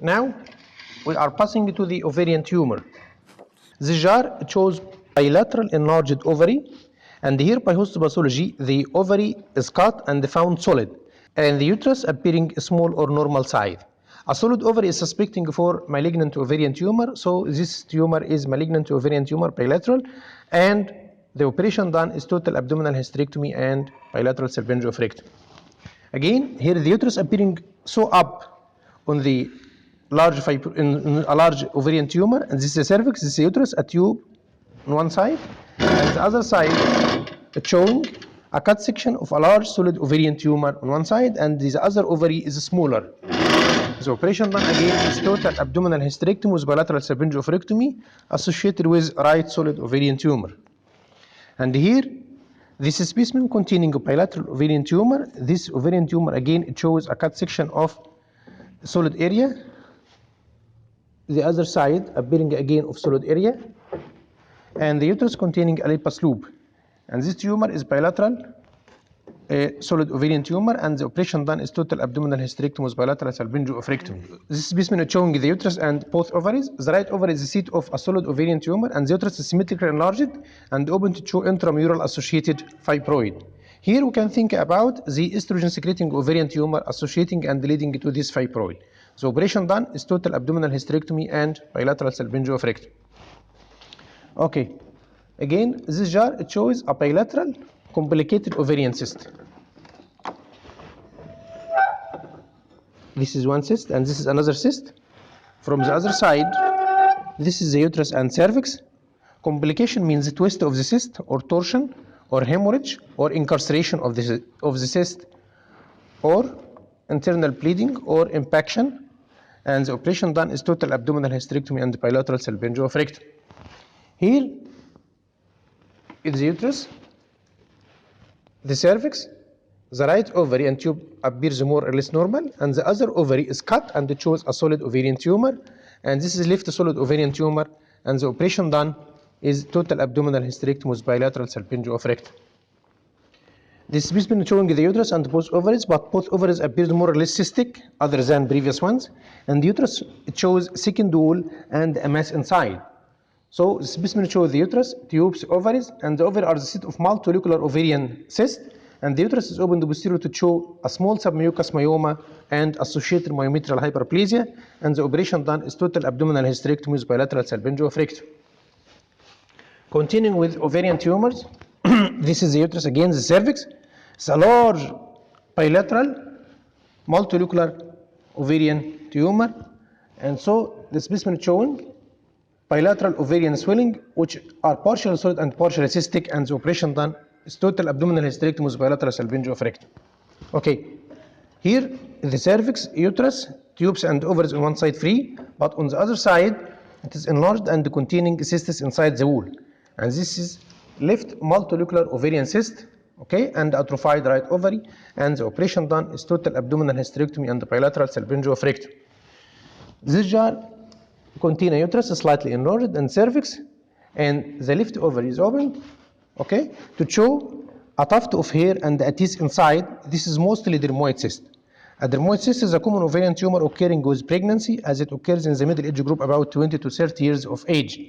Now we are passing to the ovarian tumor. The jar shows bilateral enlarged ovary, and here by histopathology the ovary is cut and found solid, and the uterus appearing small or normal size. A solid ovary is suspecting for malignant ovarian tumor, so this tumor is malignant ovarian tumor bilateral, and the operation done is total abdominal hysterectomy and bilateral salpingo-oophorectomy. Again, here the uterus appearing so up on the in a large ovarian tumor, and this is the cervix, this is the uterus, a tube on one side, and the other side it's showing a cut section of a large solid ovarian tumor on one side, and the other ovary is smaller. The operation done again is total abdominal hysterectomy with bilateral salpingo-oophorectomy associated with right solid ovarian tumor. And here, this specimen containing a bilateral ovarian tumor. This ovarian tumor again it shows a cut section of solid area. The other side appearing again of solid area, and the uterus containing a lipus loop. And this tumor is bilateral solid ovarian tumor, and the operation done is total abdominal hysterectomy with bilateral salpingo-oophorectomy. This specimen is showing the uterus and both ovaries. The right ovary is the seat of a solid ovarian tumor, and the uterus is symmetrically enlarged and open to show intramural associated fibroid. Here we can think about the estrogen secreting ovarian tumor associating and leading to this fibroid. The operation done is total abdominal hysterectomy and bilateral salpingo-oophorectomy. Okay, again this jar it shows a bilateral complicated ovarian cyst. This is one cyst and this is another cyst. From the other side, this is the uterus and cervix. Complication means the twist of the cyst or torsion or hemorrhage or incarceration of the cyst or internal bleeding or impaction, and the operation done is total abdominal hysterectomy and bilateral salpingo-oophorectomy. Here is the uterus, the cervix, the right ovary and tube appears more or less normal, and the other ovary is cut and it shows a solid ovarian tumor, and this is left solid ovarian tumor, and the operation done is total abdominal hysterectomy with bilateral salpingo-oophorectomy. This specimen showing the uterus and both ovaries, but both ovaries appear more or less cystic other than previous ones, and the uterus it shows second wall and a mass inside. So the specimen shows the uterus, tubes, ovaries, and the ovary are the seat of multilocular ovarian cyst, and the uterus is open to posterior to show a small submucous myoma and associated myometrial hyperplasia, and the operation done is total abdominal hysterectomy with bilateral salpingo-oophorectomy. Continuing with ovarian tumors, this is the uterus again, the cervix. It's a large bilateral multilocular ovarian tumor, and so the specimen showing bilateral ovarian swelling which are partially solid and partially cystic, and the operation done is total abdominal hysterectomy with bilateral salpingo-oophorectomy. Okay, here the cervix, uterus, tubes and ovaries on one side free, but on the other side it is enlarged and containing cystis inside the wall, and this is left multilocular ovarian cyst, okay, and atrophied right ovary, and the operation done is total abdominal hysterectomy and bilateral salpingo-oophorectomy. This jar contains a uterus slightly enlarged and cervix, and the left ovary is open, okay, to show a tuft of hair and a teeth inside. This is mostly dermoid cyst. A dermoid cyst is a common ovarian tumor occurring with pregnancy, as it occurs in the middle age group about 20 to 30 years of age.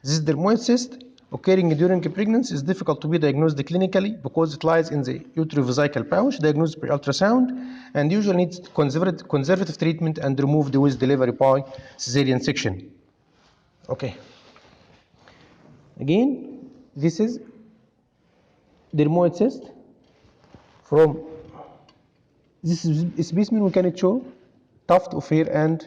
This dermoid cyst occurring during pregnancy is difficult to be diagnosed clinically because it lies in the uterovesical pouch, diagnosed by ultrasound, and usually needs conservative treatment and removed with delivery by cesarean section. Okay. Again, this is dermoid cyst. From this specimen we can show tuft of hair and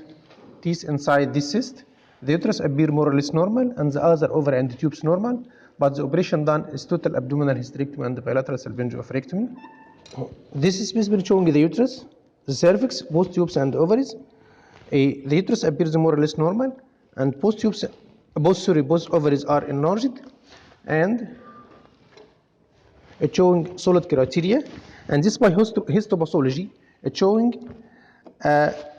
teeth inside this cyst. The uterus appear more or less normal, and the other ovary and the tubes normal, but the operation done is total abdominal hysterectomy and bilateral salpingo-oophorectomy. This specimen showing the uterus, the cervix, both tubes and ovaries. The uterus appears more or less normal, and both ovaries are enlarged, and it's showing solid criteria, and this by histopathology, it's showing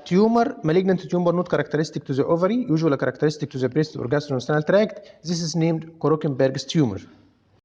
tumor, malignant tumor not characteristic to the ovary, usually characteristic to the breast or gastrointestinal tract. This is named Krockenberg's tumor.